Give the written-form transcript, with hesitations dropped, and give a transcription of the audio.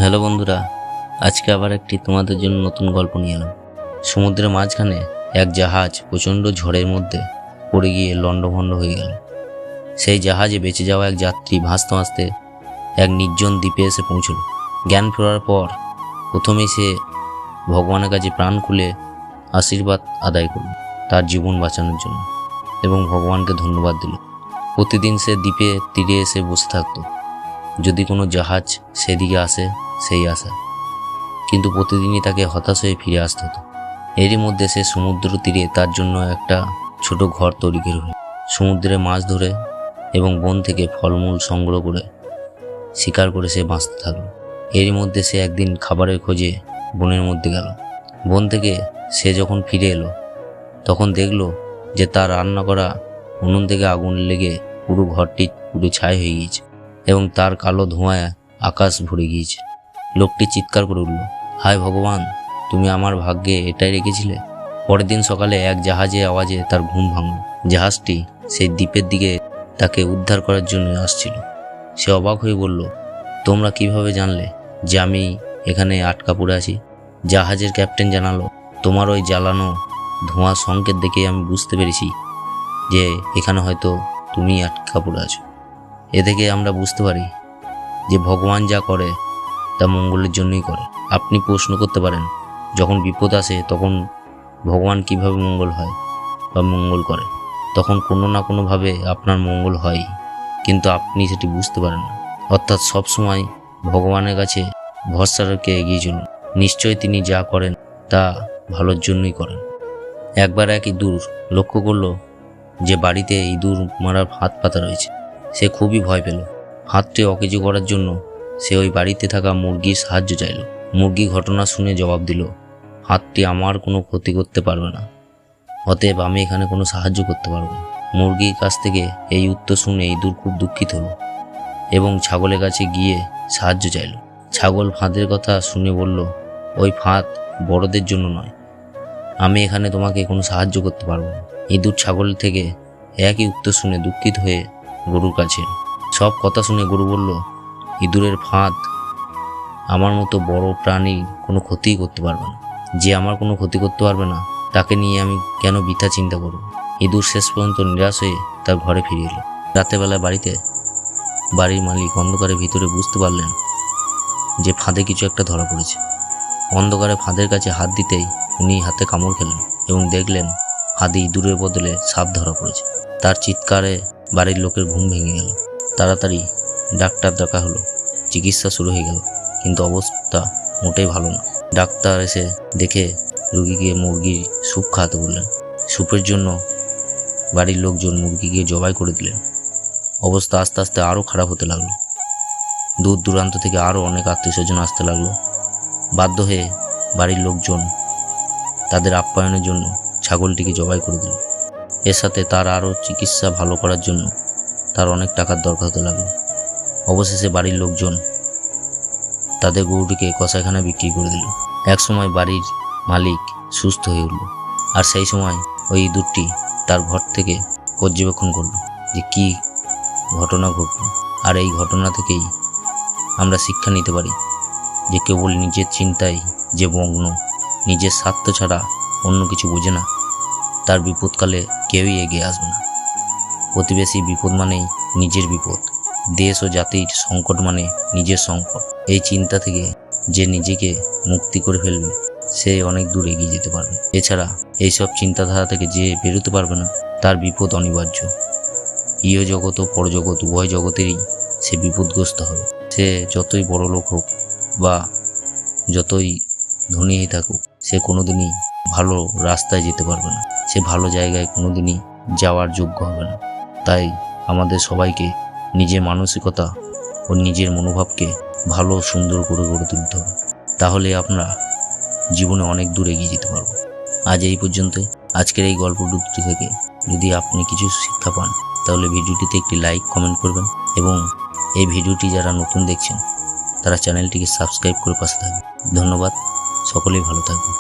Hello বন্ধুরা, আজকে আবার একটি তোমাদের জন্য নতুন গল্প নিয়ে এলাম। সমুদ্রের মাঝখানে এক জাহাজ প্রচণ্ড ঝড়ের মধ্যে পড়ে গিয়ে লণ্ডভণ্ড হয়ে গেল। সেই জাহাজে বেঁচে যাওয়া এক যাত্রী ভাসতে ভাসতে এক নির্জন দ্বীপে এসে পৌঁছল। জ্ঞান ফেরার পর প্রথমেই সে ভগবানের কাছে প্রাণ খুলে আশীর্বাদ আদায় করল তার জীবন বাঁচানোর জন্য এবং ভগবানকে ধন্যবাদ দিল। প্রতিদিন সে দ্বীপে তীরে এসে বসে থাকত, যদি কোনো জাহাজ সেদিকে আসে সেই আশা, কিন্তু প্রতিদিনই তাকে হতাশ হয়ে ফিরে আসতে হতো। এরই মধ্যে সে সমুদ্র তীরে তার জন্য একটা ছোট ঘর তৈরি করে সমুদ্রে মাছ ধরে এবং বন থেকে ফলমূল সংগ্রহ করে শিকার করে সে বাঁচতে থাকলো। এরই মধ্যে সে একদিন খাবারের খোঁজে বনের মধ্যে গেল। বন থেকে সে যখন ফিরে এলো তখন দেখলো যে তার রান্না করা উনুন থেকে আগুন লেগে পুরো ঘরটি পুরো ছাই হয়ে গিয়েছে এবং তার কালো ধোঁয়ায় আকাশ ভরে গিয়েছে। লোকটি চিৎকার করে উঠল, হায় ভগবান, তুমি আমার ভাগ্যে এটাই রেখেছিলে। পরের দিন সকালে এক জাহাজের আওয়াজে তার ঘুম ভাঙল। জাহাজটি সেই দ্বীপের দিকে তাকে উদ্ধার করার জন্য আসছিল। সে অবাক হয়ে বলল, তোমরা কিভাবে জানলে যে আমি এখানে আটকা পড়ে আছি? জাহাজের ক্যাপ্টেন জানালো, তোমার ওই জ্বালানো ধোঁয়া সংকেত দেখে আমি বুঝতে পেরেছি যে এখানে হয়তো তুমি আটকা পড়ে আছো। এ থেকে আমরা বুঝতে পারি যে ভগবান যা করে তা মঙ্গলের জন্যই করে। আপনি প্রশ্ন করতে পারেন, যখন বিপদ আসে তখন ভগবান কিভাবে মঙ্গল হয় বা মঙ্গল করে? তখন কোনো না কোনোভাবে আপনার মঙ্গল হয়, কিন্তু আপনি সেটি বুঝতে পারেন না। অর্থাৎ সবসময় ভগবানের কাছে ভরসা রেখে এগিয়ে চলুন। নিশ্চয়ই তিনি যা করেন তা ভালোর জন্যই করেন। একবার এক ইঁদুর লক্ষ্য করল যে বাড়িতে ইঁদুর মারার ফাঁদ পাতা রয়েছে। সে খুবই ভয় পেল। ফাঁদটি অকেজো করার জন্য সে ওই বাড়িতে থাকা মুরগির সাহায্য চাইল। মুরগি ঘটনা শুনে জবাব দিল, ফাঁদটি আমার কোনো ক্ষতি করতে পারবে না, অতএব আমি এখানে কোনো সাহায্য করতে পারবো না। মুরগির কাছ থেকে এই উত্তর শুনে ইঁদুর খুব দুঃখিত হলো এবং ছাগলের কাছে গিয়ে সাহায্য চাইল। ছাগল ফাঁদের কথা শুনে বলল, ওই ফাঁদ বড়দের জন্য নয়, আমি এখানে তোমাকে কোনো সাহায্য করতে পারবো না। ইঁদুর ছাগল থেকে একই উত্তর শুনে দুঃখিত হয়ে গরুর কাছে সব কথা শুনে গরু বলল, ইঁদুরের ফাঁদ আমার মতো বড় প্রাণী কোনো ক্ষতিই করতে পারবে না। যে আমার কোনো ক্ষতি করতে পারবে না তাকে নিয়ে আমি কেন বৃথা চিন্তা করব? ইঁদুর শেষ পর্যন্ত নিরাশ হয়ে তার ঘরে ফিরে এলো। রাতেরবেলায় বাড়ির মালিক অন্ধকারের ভিতরে বুঝতে পারলেন যে ফাঁদে কিছু একটা ধরা পড়েছে। অন্ধকারে ফাঁদের কাছে হাত দিতেই উনি হাতে কামড় খেলেন এবং দেখলেন ফাঁদে ইঁদুরের বদলে সাপ ধরা পড়েছে। তার চিৎকারে বাড়ির লোকের ঘুম ভেঙে গেল। তাড়াতাড়ি ডাক্তার ডাকা হলো। চিকিৎসা শুরু হয়ে গেল, কিন্তু অবস্থা মোটেই ভালো না। ডাক্তার এসে দেখে রুগীকে মুরগির স্যুপ খাওয়াতে বললেন। স্যুপের জন্য বাড়ির লোকজন মুরগিকে জবাই করে দিলেন। অবস্থা আস্তে আস্তে আরও খারাপ হতে লাগলো। দূর দূরান্ত থেকে আরও অনেক আত্মীয় স্বজন আসতে লাগলো। বাধ্য হয়ে বাড়ির লোকজন তাদের আপ্যায়নের জন্য ছাগলটিকে জবাই করে দিল। এর সাথে তার আরও চিকিৎসা ভালো করার জন্য তার অনেক টাকার দরকার হতে লাগলো। অবশেষে বাড়ির লোকজন তাদের গরুটিকে কসাইখানায় বিক্রি করে দিল। একসময় বাড়ির মালিক সুস্থ হয়ে উঠল, আর সেই সময় ওই ইঁদুরটি তার ঘর থেকে পর্যবেক্ষণ করল যে কী ঘটনা ঘটল। আর এই ঘটনা থেকেই আমরা শিক্ষা নিতে পারি যে কেবল নিজের চিন্তায় যে মগ্ন, নিজের স্বার্থ ছাড়া অন্য কিছু বোঝে না, তার বিপদকালে কেউই এগিয়ে আসবে না। প্রতিবেশী বিপদ মানেই নিজের বিপদ, দেশ ও জাতির সংকট মানে নিজের সংকট। এই চিন্তা থেকে যে নিজেকে মুক্তি করে ফেলবে সে অনেক দূর এগিয়ে যেতে পারবে। এছাড়া এইসব চিন্তাধারা থেকে যে বেরোতে পারবে না তার বিপদ অনিবার্য। ইহ জগৎ ও পরজগৎ উভয় জগতেরই সে বিপদগ্রস্ত হবে। সে যতই বড় লোক হোক বা যতই ধনী হয়ে থাকুক, সে কোনোদিনই ভালো রাস্তায় যেতে পারবে না, সে ভালো জায়গায় কোনোদিনই যাওয়ার যোগ্য হবে না। তাই আমাদের সবাইকে নিজের মানসিকতা ও নিজের মনোভাবকে ভালো সুন্দর করে গড়ে তুলতে হবে, তাহলে আমরা জীবনে অনেক দূর এগিয়ে যেতে পারবো। আজ এই পর্যন্তই। আজকের এই গল্প দুটি থেকে যদি আপনি কিছু শিক্ষা পান তাহলে ভিডিওটিতে একটি লাইক কমেন্ট করবেন এবং এই ভিডিওটি যারা নতুন দেখছেন তারা চ্যানেলটিকে সাবস্ক্রাইব করে পাশে থাকবেন। ধন্যবাদ, সকলেই ভালো থাকবেন।